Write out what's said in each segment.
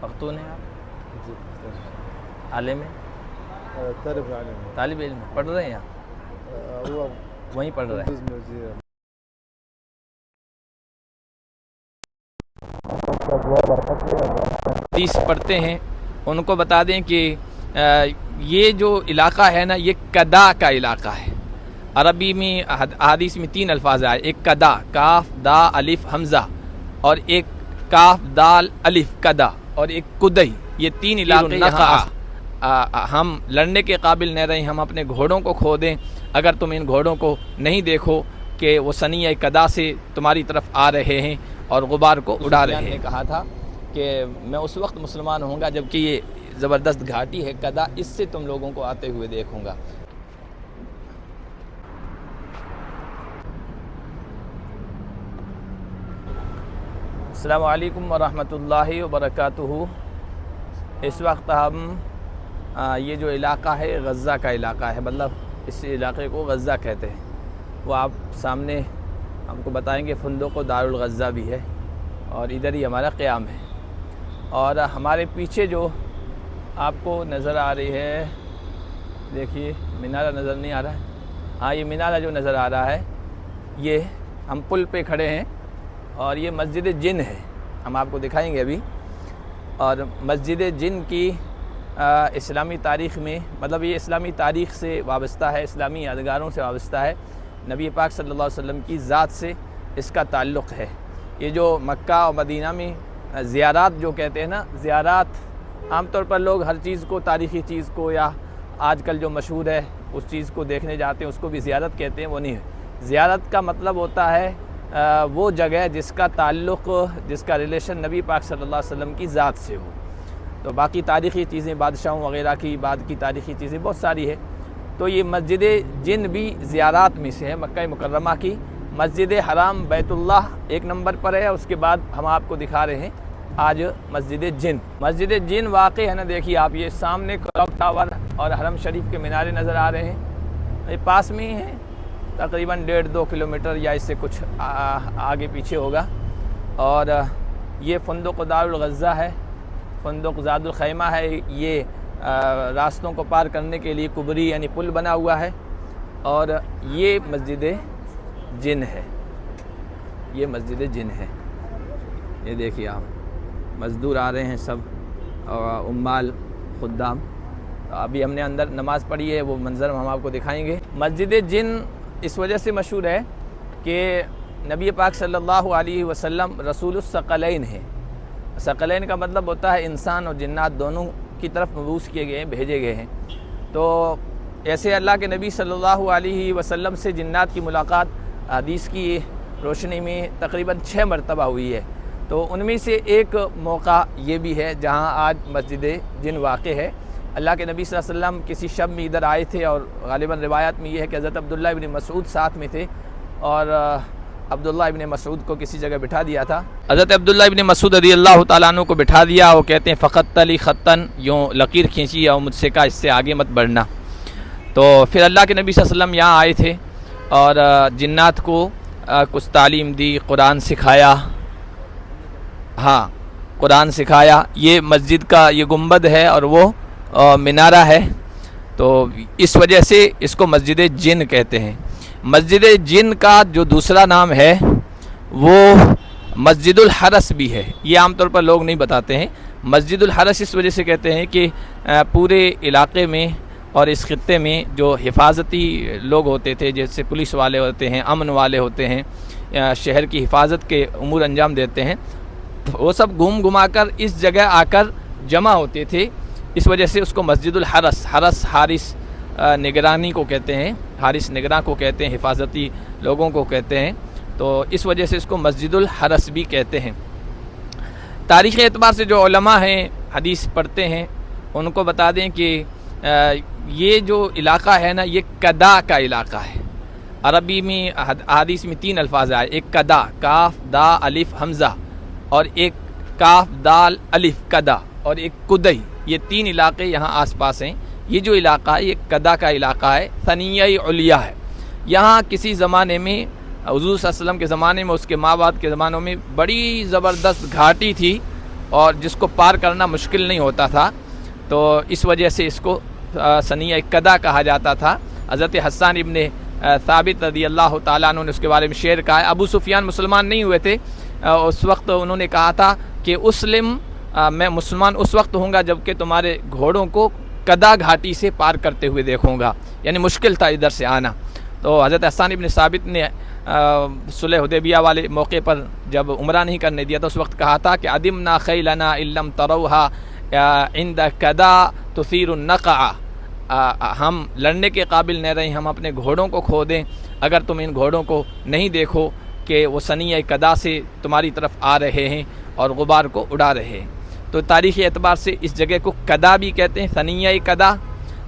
پختون ہیں آپ؟ جی عالم ہیں؟ طالب علم پڑھ رہے ہیں آپ؟ وہ وہیں پڑھ رہے ہیں؟ جی حدیث پڑھتے ہیں ان کو بتا دیں کہ یہ جو علاقہ ہے نا یہ کدا کا علاقہ ہے۔ عربی میں حدیث میں 3 الفاظ آئے، ایک کدا، کاف دا الف حمزہ، اور ایک کاف دال الف کدا، اور ایک کدئی۔ یہ 3 علاقے یہاں ہم لڑنے کے قابل نہیں رہے، ہم اپنے گھوڑوں کو کھو دیں اگر تم ان گھوڑوں کو نہیں دیکھو کہ وہ ثنیہ کدا سے تمہاری طرف آ رہے ہیں اور غبار کو اڑا رہے ہیں۔ نے کہا تھا کہ میں اس وقت مسلمان ہوں گا جبکہ یہ زبردست گھاٹی ہے کدا، اس سے تم لوگوں کو آتے ہوئے دیکھوں گا۔ السلام علیکم ورحمۃ اللہ وبرکاتہ۔ اس وقت ہم یہ جو علاقہ ہے غزہ کا علاقہ ہے، مطلب اس علاقے کو غزہ کہتے ہیں۔ وہ آپ سامنے ہم کو بتائیں گے فندق و دارالغزہ بھی ہے، اور ادھر ہی ہمارا قیام ہے۔ اور ہمارے پیچھے جو آپ کو نظر آ رہی ہے، دیکھیے مینارہ نظر نہیں آ رہا ہے؟ ہاں یہ مینارہ جو نظر آ رہا ہے، یہ ہم پل پہ کھڑے ہیں اور یہ مسجد جن ہے، ہم آپ کو دکھائیں گے ابھی۔ اور مسجد جن کی اسلامی تاریخ میں، مطلب یہ اسلامی تاریخ سے وابستہ ہے، اسلامی یادگاروں سے وابستہ ہے، نبی پاک صلی اللہ علیہ وسلم کی ذات سے اس کا تعلق ہے۔ یہ جو مکہ اور مدینہ میں زیارات جو کہتے ہیں نا، زیارات عام طور پر لوگ ہر چیز کو، تاریخی چیز کو، یا آج کل جو مشہور ہے اس چیز کو دیکھنے جاتے ہیں، اس کو بھی زیارت کہتے ہیں، وہ نہیں ہے۔ زیارت کا مطلب ہوتا ہے وہ جگہ جس کا تعلق، جس کا ریلیشن نبی پاک صلی اللہ علیہ وسلم کی ذات سے ہو۔ تو باقی تاریخی چیزیں، بادشاہوں وغیرہ کی بعد کی تاریخی چیزیں بہت ساری ہے۔ تو یہ مسجد جن بھی زیارات میں سے ہے، مکہ مکرمہ کی مسجد حرام بیت اللہ 1 نمبر پر ہے، اس کے بعد ہم آپ کو دکھا رہے ہیں آج مسجد جن۔ مسجد جن واقع ہے نا، دیکھیے آپ، یہ سامنے کلاک ٹاور اور حرم شریف کے مینارے نظر آ رہے ہیں، یہ پاس میں ہی ہیں، تقریباً 1.5-2 کلومیٹر یا اس سے کچھ آگے پیچھے ہوگا۔ اور یہ فندق دارالغزہ ہے، فندق زاد الخیمہ ہے، یہ راستوں کو پار کرنے کے لیے کبری یعنی پل بنا ہوا ہے۔ اور یہ مسجد جن ہے، یہ مسجد جن ہے۔ یہ دیکھیے آپ، مزدور آ رہے ہیں سب، عمال، خدام۔ ابھی ہم نے اندر نماز پڑھی ہے، وہ منظر ہم آپ کو دکھائیں گے۔ مسجد جن اس وجہ سے مشہور ہے کہ نبی پاک صلی اللہ علیہ وسلم رسول الثقلین ہیں۔ ثقلین کا مطلب ہوتا ہے انسان اور جنات دونوں کی طرف مبعوث کیے گئے ہیں، بھیجے گئے ہیں۔ تو ایسے اللہ کے نبی صلی اللہ علیہ وسلم سے جنات کی ملاقات حدیث کی روشنی میں تقریباً 6 مرتبہ ہوئی ہے۔ تو ان میں سے ایک موقع یہ بھی ہے جہاں آج مسجد جن واقع ہے۔ اللہ کے نبی صلی اللہ علیہ وسلم کسی شب میں ادھر آئے تھے، اور غالباً روایات میں یہ ہے کہ حضرت عبداللہ ابن مسعود ساتھ میں تھے، اور عبداللہ ابن مسعود کو کسی جگہ بٹھا دیا تھا۔ حضرت عبداللہ ابن مسعود رضی اللہ تعالیٰ عنہ کو بٹھا دیا، وہ کہتے ہیں فقط علی خطن، یوں لکیر کھینچی اور مجھ سے کہا اس سے آگے مت بڑھنا۔ تو پھر اللہ کے نبی صلی اللہ علیہ وسلم یہاں آئے تھے اور جنات کو کچھ تعلیم دی، قرآن سکھایا۔ ہاں قرآن سکھایا۔ یہ مسجد کا یہ گنبد ہے اور وہ مینارہ ہے، تو اس وجہ سے اس کو مسجد جن کہتے ہیں۔ مسجد جن کا جو دوسرا نام ہے وہ مسجد الحرس بھی ہے، یہ عام طور پر لوگ نہیں بتاتے ہیں۔ مسجد الحرس اس وجہ سے کہتے ہیں کہ پورے علاقے میں اور اس خطے میں جو حفاظتی لوگ ہوتے تھے، جیسے پولیس والے ہوتے ہیں، امن والے ہوتے ہیں، شہر کی حفاظت کے امور انجام دیتے ہیں، وہ سب گھوم گھما کر اس جگہ آ کر جمع ہوتے تھے۔ اس وجہ سے اس کو مسجد الحرس، حرس حارس نگرانی کو کہتے ہیں، حارس نگراں کو کہتے ہیں، حفاظتی لوگوں کو کہتے ہیں، تو اس وجہ سے اس کو مسجد الحرس بھی کہتے ہیں۔ تاریخی اعتبار سے جو علماء ہیں، حدیث پڑھتے ہیں، ان کو بتا دیں کہ یہ جو علاقہ ہے نا یہ کدا کا علاقہ ہے۔ عربی میں حدیث میں 3 الفاظ آئے، ایک کدا، کاف دا الف حمزہ، اور ایک کاف دال الف کدا، اور ایک کدئی۔ یہ 3 علاقے یہاں آس پاس ہیں۔ یہ جو علاقہ ہے یہ کدا کا علاقہ ہے، ثنیہ علیا ہے۔ یہاں کسی زمانے میں حضور صلی اللہ علیہ وسلم کے زمانے میں، اس کے ماں باپ کے زمانوں میں بڑی زبردست گھاٹی تھی، اور جس کو پار کرنا مشکل نہیں ہوتا تھا، تو اس وجہ سے اس کو ثنیہ قدا کہا جاتا تھا۔ حضرت حسان ابن ثابت رضی اللہ تعالیٰ عنہ نے اس کے بارے میں شعر کہا ہے۔ ابو سفیان مسلمان نہیں ہوئے تھے اس وقت، انہوں نے کہا تھا کہ اسلم، میں مسلمان اس وقت ہوں گا جب کہ تمہارے گھوڑوں کو قدا گھاٹی سے پار کرتے ہوئے دیکھوں گا، یعنی مشکل تھا ادھر سے آنا۔ تو حضرت حسان ابن ثابت نے صلح حدیبیہ والے موقع پر جب عمرہ نہیں کرنے دیا تو اس وقت کہا تھا کہ ادمنا خیلنا ان لم تروها عند قدا تثیر النقع، ہم لڑنے کے قابل نہیں رہے، ہم اپنے گھوڑوں کو کھو دیں اگر تم ان گھوڑوں کو نہیں دیکھو کہ وہ ثنیہ قدا سے تمہاری طرف آ رہے ہیں اور غبار کو اڑا رہے ہیں۔ تو تاریخی اعتبار سے اس جگہ کو قدا بھی کہتے ہیں، ثنیہ قدا۔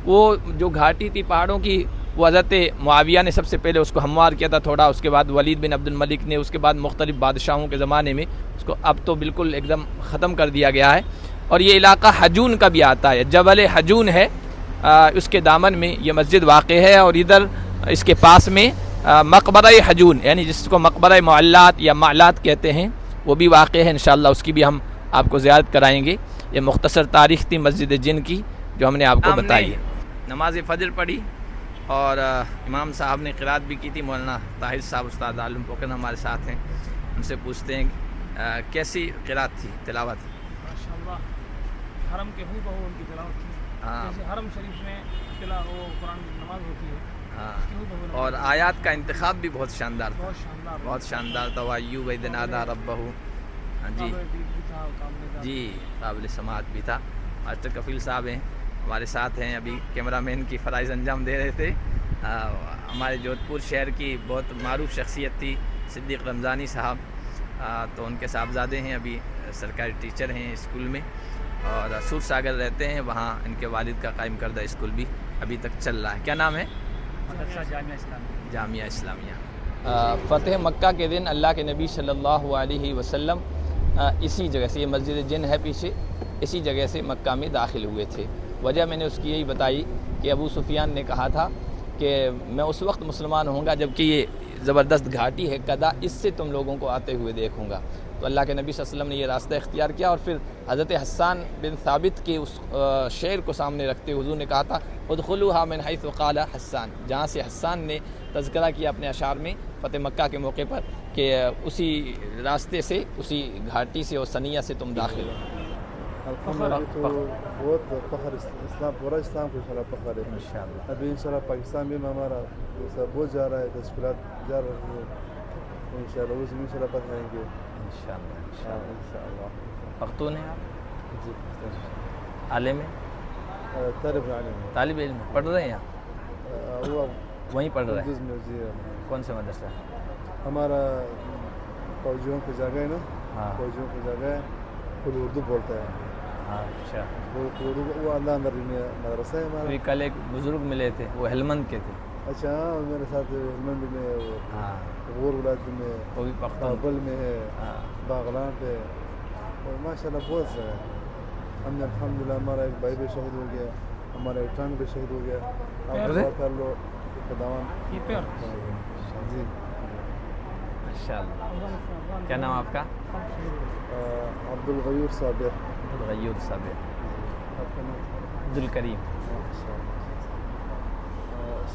وہ جو گھاٹی تھی پہاڑوں کی، وہ حضرت معاویہ نے سب سے پہلے اس کو ہموار کیا تھا تھوڑا، اس کے بعد ولید بن عبد الملک نے، اس کے بعد مختلف بادشاہوں کے زمانے میں اس کو اب تو بالکل ایک دم ختم کر دیا گیا ہے۔ اور یہ علاقہ حجون کا بھی آتا ہے، جبل حجون ہے، اس کے دامن میں یہ مسجد واقع ہے، اور ادھر اس کے پاس میں مقبرہ حجون، یعنی جس کو مقبرہ معلات یا معلات کہتے ہیں، وہ بھی واقع ہے۔ انشاءاللہ اس کی بھی ہم آپ کو زیارت کرائیں گے۔ یہ مختصر تاریخ تھی مسجد جن کی جو ہم نے آپ کو بتائی ہے۔ نماز فجر پڑھی اور امام صاحب نے قرات بھی کی تھی۔ مولانا طاہر صاحب استاد عالم پوکن ہمارے ساتھ ہیں، ان سے پوچھتے ہیں کیسی قرات تھی، تلاوت؟ ماشاءاللہ حرم کے ہو بہو ان کی تلاوت تھی، جیسے حرم شریف میں قرآن نماز ہوتی ہے، ہاں، اور آیات کا انتخاب بھی بہت شاندار تھا، بہت شاندار تھا۔ وَأَيُّوبَ إِذْ نَادَىٰ رَبَّهُ، جی جی، قابل سماعت بھی تھا۔ ماسٹر کفیل صاحب ہیں ہمارے ساتھ ہیں، ابھی کیمرہ مین کی فرائض انجام دے رہے تھے۔ ہمارے جودھ پور شہر کی بہت معروف شخصیت تھی صدیق رمضانی صاحب، تو ان کے صاحبزادے ہیں، ابھی سرکاری ٹیچر ہیں اسکول میں، اور سور ساگر رہتے ہیں، وہاں ان کے والد کا قائم کردہ اسکول بھی ابھی تک چل رہا ہے۔ کیا نام ہے؟ جامعہ اسلامیہ۔ فتح مکہ کے دن اللہ کے نبی صلی اللہ علیہ وسلم اسی جگہ سے، یہ مسجد جن ہے پیچھے، اسی جگہ سے مکہ میں داخل ہوئے تھے۔ وجہ میں نے اس کی یہی بتائی کہ ابو سفیان نے کہا تھا کہ میں اس وقت مسلمان ہوں گا جب کہ یہ زبردست گھاٹی ہے قدا، اس سے تم لوگوں کو آتے ہوئے دیکھوں گا۔ تو اللہ کے نبی صلی اللہ علیہ وسلم نے یہ راستہ اختیار کیا، اور پھر حضرت حسان بن ثابت کے اس شعر کو سامنے رکھتے حضور نے کہا تھا ادخلوها من حیث قال حسان، جہاں سے حسان نے تذکرہ کیا اپنے اشعار میں فتح مکہ کے موقع پر کہ اسی راستے سے، اسی گھاٹی سے اور ثنیہ سے تم داخل ہو۔ تو بہت فخر، اسلام پورا اسلام کو انشاءاللہ فخر ہے انشاءاللہ۔ ابھی انشاءاللہ پاکستان میں ہمارا بہت جا رہا ہے، تشکیلات جا رہی ہیں، انشاءاللہ اس میں انشاءاللہ پڑھائیں گے انشاءاللہ۔ پختون ہیں آپ؟ جی، عالم ہیں؟ طالب علم پڑھ رہے ہیں یہاں؟ وہ وہیں پڑھ رہے ہیں؟ جی، کون سے مدرسہ؟ ہمارا فوجیوں کی جگہ ہے نا، ہاں، فوجیوں کی جگہ ہے، خود اردو بولتا ہے۔ ہاں، اچھا۔ وہ اللہ اندر میں مدرسہ ہے ہمارا۔ کل ایک بزرگ ملے تھے، وہ ہلمند کے تھے۔ اچھا، میرے ساتھ ہلمند میں ہے، ہاں، غور ولایت میں، وہ بھی پختون۔ کابل میں ہے، ہاں، باغلان پہ، اور ماشاء اللہ بہت سے ہے۔ ہم نے الحمدللہ ہمارا ایک بھائی بھی شہید ہو گیا، ہمارا ایک ٹانگ بھی شہید ہو گیا۔ آپ دعا کر لو خداوند جی۔ ماشاءاللہ۔ کیا نام آپ کا؟ عبدالغیور صابر۔ عبدالغیور صابر۔ آپ کا نام؟ عبدالکریم۔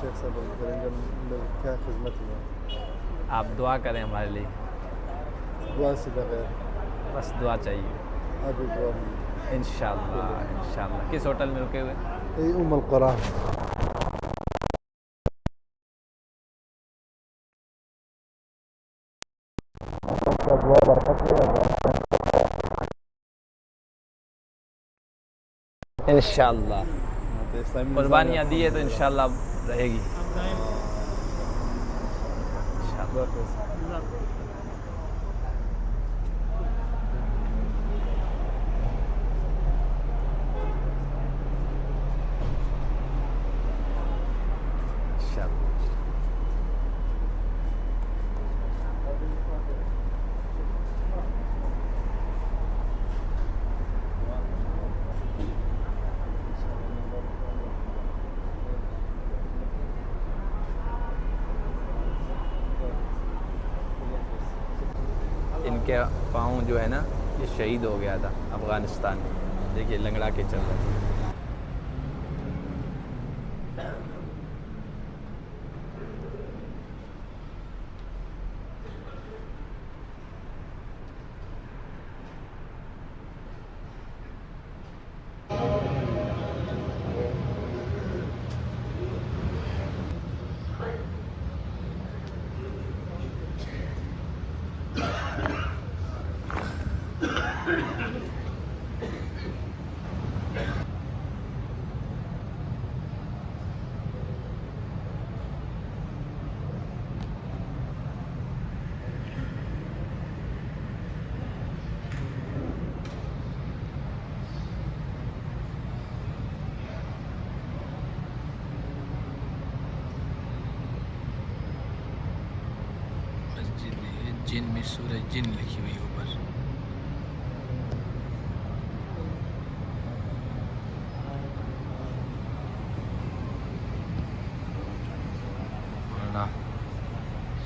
شیخ صاحب کریں گے کیا خدمت ہے؟ آپ دعا کریں ہمارے لیے، دعا سے بغیر بس دعا چاہیے۔ ابھی دعا انشاءاللہ انشاءاللہ۔ کس ہوٹل میں رکے ہوئے؟ ام القرآن۔ انشاءاللہ قربانیاں دی ہے تو انشاءاللہ رہے گی ان کے پاؤں جو ہے نا یہ شہید ہو گیا تھا افغانستان میں. دیکھیے لنگڑا کے چل رہا ہے. جن میں سورہ جن لکھی ہوئی اوپر. مولانا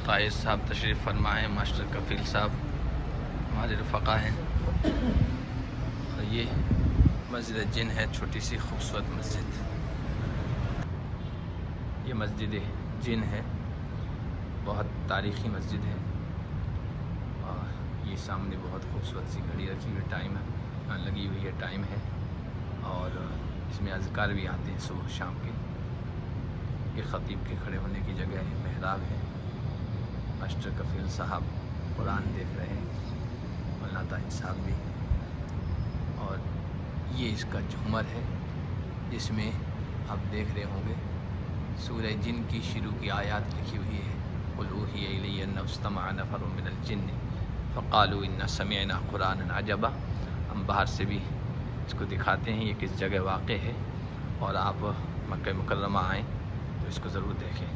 فائز صاحب تشریف فرما ہے، ماسٹر کفیل صاحب ہمارے رفقا ہیں. اور یہ مسجد جن ہے، چھوٹی سی خوبصورت مسجد. یہ مسجد جن ہے، بہت تاریخی مسجد ہے. یہ سامنے بہت خوبصورت سی گھڑی رکھی ہوئی ٹائم ہے، لگی ہوئی ہے ٹائم ہے. اور اس میں اذکار بھی آتے ہیں صبح شام کے. یہ خطیب کے کھڑے ہونے کی جگہ ہے، محراب ہے. ماسٹر کفیل صاحب قرآن دیکھ رہے ہیں، مولانا طاہر صاحب بھی. اور یہ اس کا جھومر ہے جس میں آپ دیکھ رہے ہوں گے سورہ جن کی شروع کی آیات لکھی ہوئی ہے. قُلْ أُوحِيَ إِلَيَّ أَنَّهُ اسْتَمَعَ نَفَرٌ مِّنَ الْجِنِّ فَقَالُوا إِنَّا سَمِعْنَا قُرْآنًا عَجَبًا. ہم باہر سے بھی اس کو دکھاتے ہیں یہ کس جگہ واقع ہے، اور آپ مکہ مکرمہ آئیں تو اس کو ضرور دیکھیں.